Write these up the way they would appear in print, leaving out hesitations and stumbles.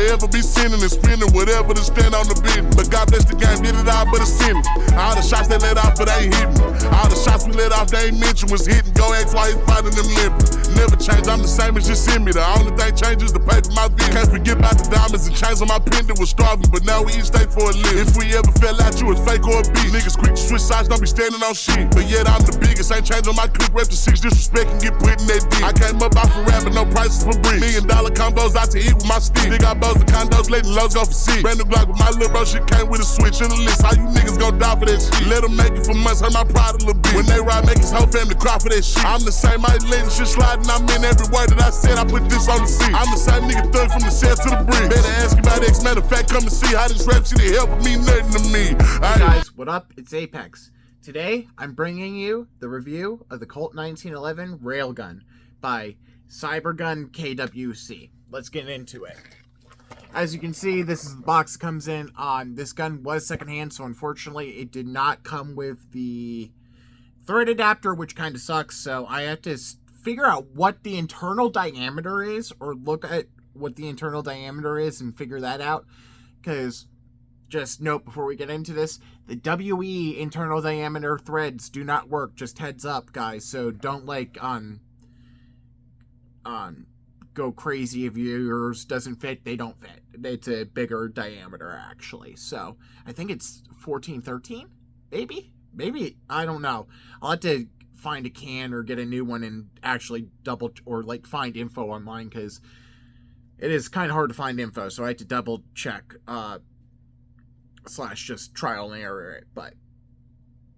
forever be sinning and spending whatever to stand on the business. But God bless the game, did it all but a sinning. All the shots they let off, but they ain't hitting. All the shots we let off, they ain't mentioned was hitting. Go ask why he's fighting them living. Never change, I'm the same as just in me. The only thing changes the paper my video. Can't forget about the diamonds and chains on my pendant was starving, but now we each stay for a living. If we ever fell out, you was fake or a beat. Niggas quick to switch sides, don't be standing on shit. But yet I'm the biggest, ain't changing my click. Rep to 6 disrespect and get put in that dick. I came up off for rapping, no prices for bricks. $1 million combos out to eat with my stick. Big out bows and condos, letting lows go for 6. Brand new Glock with my little bro, shit came with a switch. In the list, how you niggas gon' die for that shit? Let them make it for months, hurt my pride a little bit. When they ride, make his whole family cry for that shit. I'm the same, I ain't letting shit slide, and I'm in every word that I said. I put this on the seat. I'm the same nigga thug from the cell to the bridge. Better ask about X, matter of fact, come and see how this rap shit help me, nothing to me. Hey guys, what up? It's Apex. Today, I'm bringing you the review of the Colt 1911 railgun by cybergun co2. Let's get into it. As you can see, this is the box that comes in. This gun was secondhand, so unfortunately it did not come with the thread adapter, which kind of sucks. So I have to figure out what the internal diameter is, or look at what the internal diameter is and figure that out. Because, just note before we get into this, the WE internal diameter threads do not work. Just heads up, guys. So don't go crazy if yours doesn't fit. They don't fit. It's a bigger diameter, actually. So I think it's 1413, maybe I don't know. I'll have to find a can or get a new one and actually find info online, because it is kind of hard to find info, so I had to double check / just trial and error it. But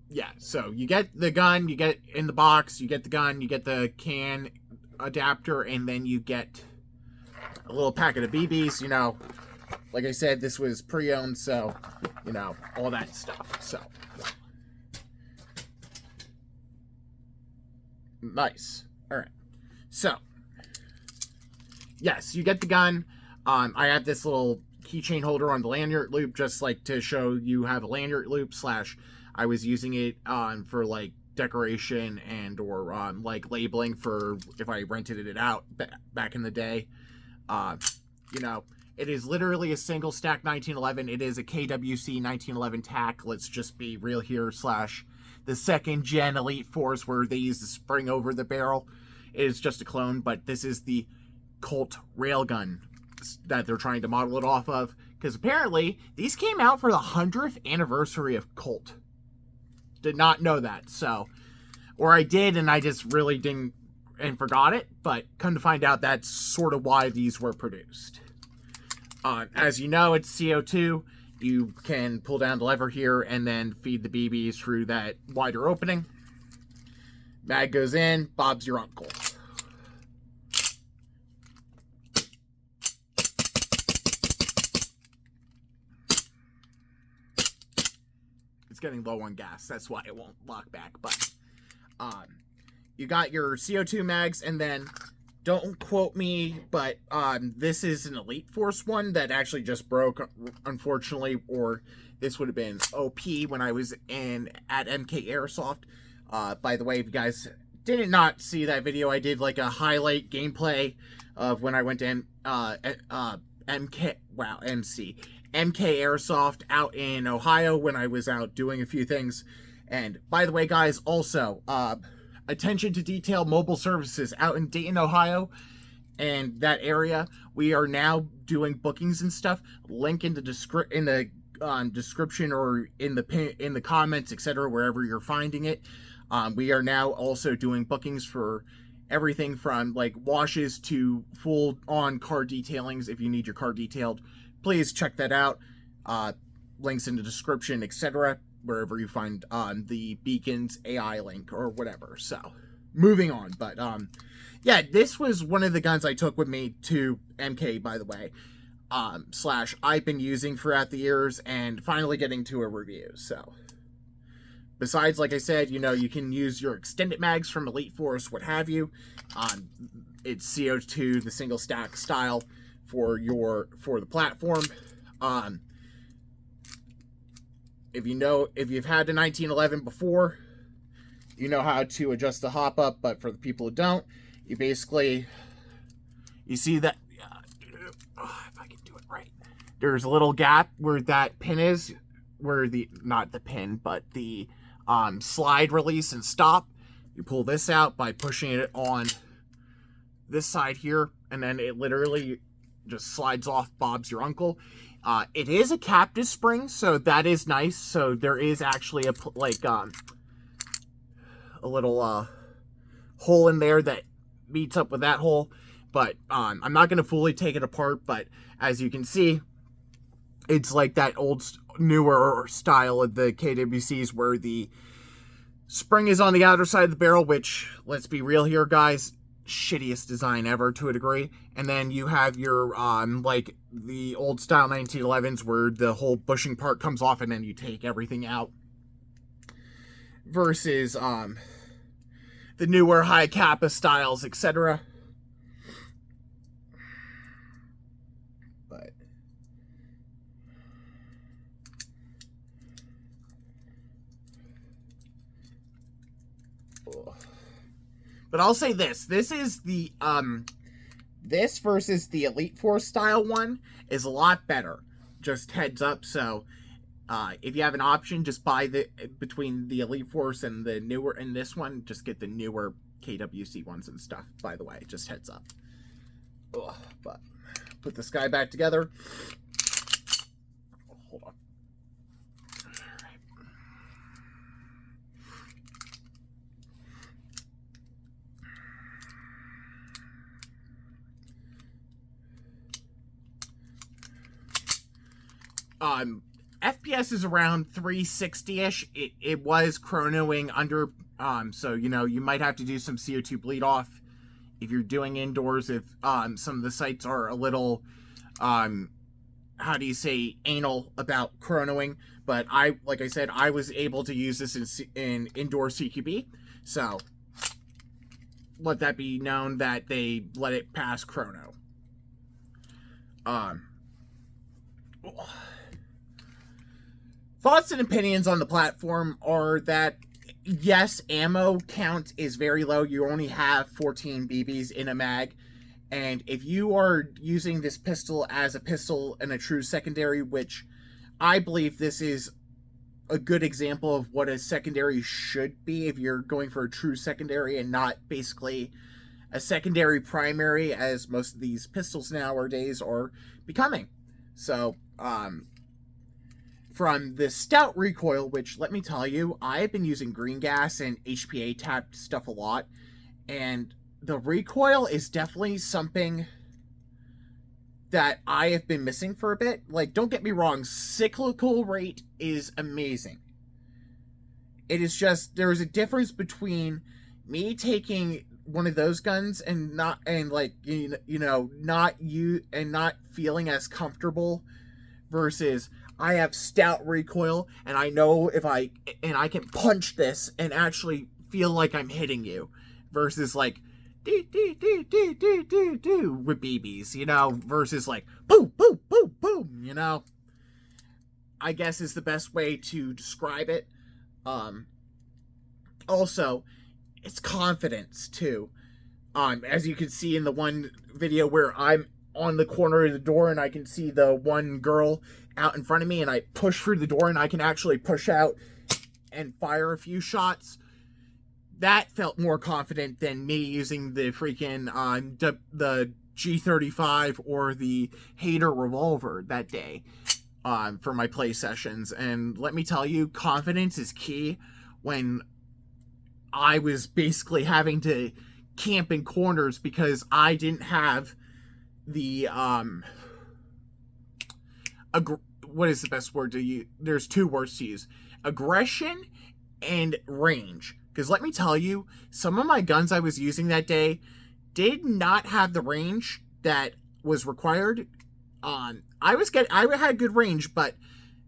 yeah, so you get the gun, you get in the box, you get the gun, you get the can adapter, and then you get a little packet of BBs. You know, like I said, this was pre-owned, so you know, all that stuff. So nice. All right, so yes, you get the gun. I have this little keychain holder on the lanyard loop, just like to show you have a lanyard loop / I was using it for like decoration and or like labeling for if I rented it out back in the day. You know, it is literally a single stack 1911. It is a KWC 1911 tack. Let's just be real here / the second gen Elite Force, where they use the spring over the barrel. It is just a clone, but this is the Colt railgun that they're trying to model it off of, because apparently these came out for the 100th anniversary of Colt. Did not know that, so, or I did and I just really didn't and forgot it, but come to find out that's sort of why these were produced. As you know, it's CO2. You can pull down the lever here and then feed the BBs through that wider opening. Mag goes in, Bob's your uncle. It's getting low on gas, that's why it won't lock back. But you got your CO2 mags, and then don't quote me, but this is an Elite Force one that actually just broke, unfortunately, or this would have been OP when I was at MK Airsoft. By the way, if you guys did not see that video, I did like a highlight gameplay of when I went to MK Airsoft out in Ohio, when I was out doing a few things. And by the way, guys, also attention to detail mobile services out in Dayton, Ohio, and that area. We are now doing bookings and stuff. Link in the description or in the comments, etc., wherever you're finding it. We are now also doing bookings for everything from like washes to full on car detailings. If you need your car detailed, please check that out. Links in the description, etc., wherever you find the Beacons AI link or whatever. So, moving on. But, yeah, this was one of the guns I took with me to MK, by the way. / I've been using throughout the years and finally getting to a review. So, besides, like I said, you know, you can use your extended mags from Elite Force, what have you. It's CO2, the single stack style for the platform. If you've had the 1911 before, you know how to adjust the hop up, but for the people who don't, you see that, if I can do it right. There's a little gap where that pin is, where not the pin, but the slide release and stop. You pull this out by pushing it on this side here, and then it literally just slides off. Bob's your uncle. It is a captive spring, so that is nice. So there is actually a little hole in there that meets up with that hole. But I'm not going to fully take it apart, but as you can see, it's like that old, newer style of the KWCs where the spring is on the outer side of the barrel, which, let's be real here, guys, shittiest design ever to a degree. And then you have your, like, the old style 1911s where the whole bushing part comes off and then you take everything out. Versus, the newer high Kappa styles, etc. But I'll say this. This is the, this versus the Elite Force style one is a lot better. Just heads up. So, if you have an option, just buy between the Elite Force and the newer, and this one, just get the newer KWC ones and stuff, by the way. Just heads up. Ugh, but, put this guy back together. Hold on. FPS is around 360-ish. It was chronoing under, so, you know, you might have to do some CO2 bleed off if you're doing indoors, if, some of the sites are a little, how do you say, anal about chronoing. But like I said, I was able to use this in indoor CQB, so let that be known that they let it pass chrono. Thoughts and opinions on the platform are that, yes, ammo count is very low. You only have 14 BBs in a mag. And if you are using this pistol as a pistol and a true secondary, which I believe this is a good example of what a secondary should be if you're going for a true secondary and not basically a secondary primary, as most of these pistols nowadays are becoming. So, from the stout recoil, which, let me tell you, I've been using green gas and HPA tapped stuff a lot, and the recoil is definitely something that I have been missing for a bit. Like, don't get me wrong, cyclical rate is amazing. It is just, there is a difference between me taking one of those guns and not feeling as comfortable versus I have stout recoil and I know I can punch this and actually feel like I'm hitting you versus like do with BBs, you know, versus like boom, boom, boom, boom, you know, I guess is the best way to describe it. Also, it's confidence too. As you can see in the one video where I'm on the corner of the door and I can see the one girl out in front of me and I push through the door and I can actually push out and fire a few shots. That felt more confident than me using the freaking the G35 or the Hater revolver that day for my play sessions. And let me tell you, confidence is key when I was basically having to camp in corners because I didn't have the what is the best word to use? There's two words to use: aggression and range. Because let me tell you, some of my guns I was using that day did not have the range that was required. I had good range, but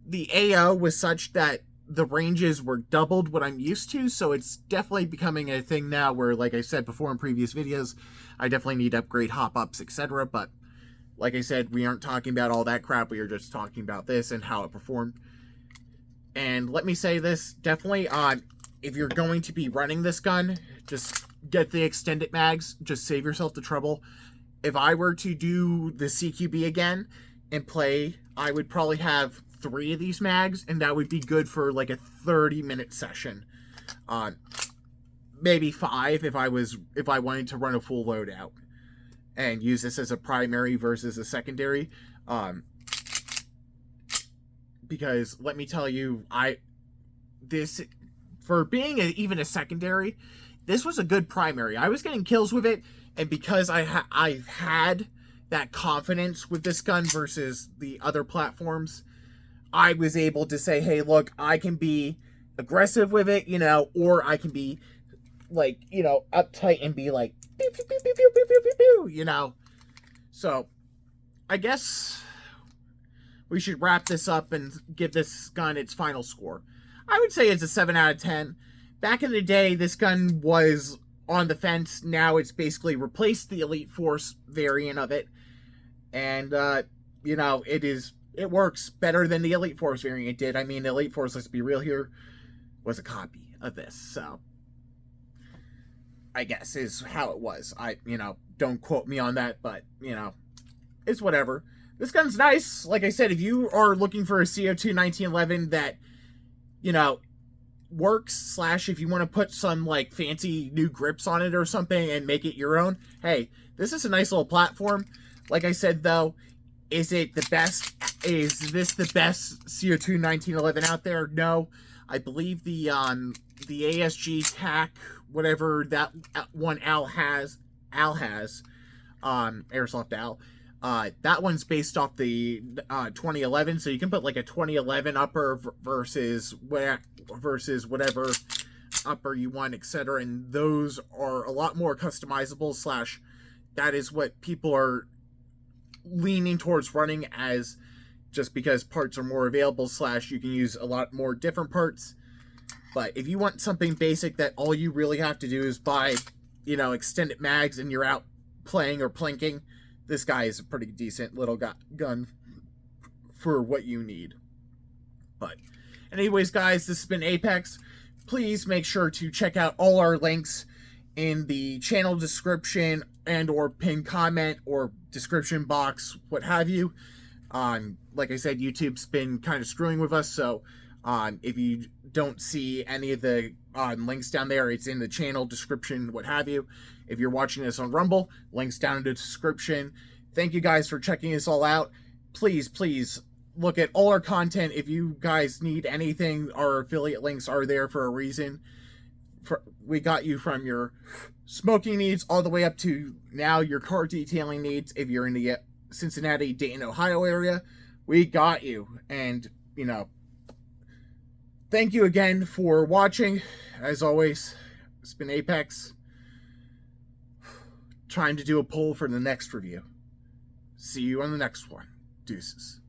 the AO was such that the ranges were doubled what I'm used to, so it's definitely becoming a thing now where, like I said before in previous videos, I definitely need to upgrade hop-ups, etc. But like I said, we aren't talking about all that crap. We are just talking about this and how it performed. And let me say this, definitely, if you're going to be running this gun, just get the extended mags. Just save yourself the trouble. If I were to do the CQB again, and play, I would probably have 3 of these mags, and that would be good for like a 30-minute session. Maybe 5 if I wanted to run a full loadout and use this as a primary versus a secondary. Because let me tell you, this, for being even a secondary, this was a good primary. I was getting kills with it, and because I've had that confidence with this gun versus the other platforms, I was able to say, hey, look, I can be aggressive with it, or I can be like, uptight and be like, pew, pew, pew, pew, pew, pew, pew, pew, So, I guess we should wrap this up and give this gun its final score. I would say it's a 7 out of 10. Back in the day, this gun was on the fence. Now it's basically replaced the Elite Force variant of it. And, it works better than the Elite Force variant did. I mean, the Elite Force, let's be real here, was a copy of this. So, I guess is how it was. Don't quote me on that, but, it's whatever. This gun's nice. Like I said, if you are looking for a CO2 1911 that, works, / if you want to put some, like, fancy new grips on it or something and make it your own, hey, this is a nice little platform. Like I said, though, is this the best CO2 1911 out there? No. I believe the ASG TAC, whatever that one Al has, Airsoft Al, that one's based off the 2011, so you can put like a 2011 upper versus whatever upper you want, etc. And those are a lot more customizable / that is what people are leaning towards running, as just because parts are more available / you can use a lot more different parts. But if you want something basic that all you really have to do is buy, extended mags and you're out playing or plinking, this guy is a pretty decent little gun for what you need. But anyways, guys, this has been Apex. Please make sure to check out all our links in the channel description and or pinned comment or description box, what have you. Like I said, YouTube's been kind of screwing with us, so if you don't see any of the links down there, it's in the channel description, what have you. If you're watching this on Rumble, links down in the description. Thank you guys for checking this all out. Please look at all our content. If you guys need anything, our affiliate links are there for a reason. We got you from your smoking needs all the way up to now your car detailing needs. If you're in the Cincinnati, Dayton, Ohio area, we got you. And, thank you again for watching. As always, it's been Apex. Trying to do a poll for the next review. See you on the next one. Deuces.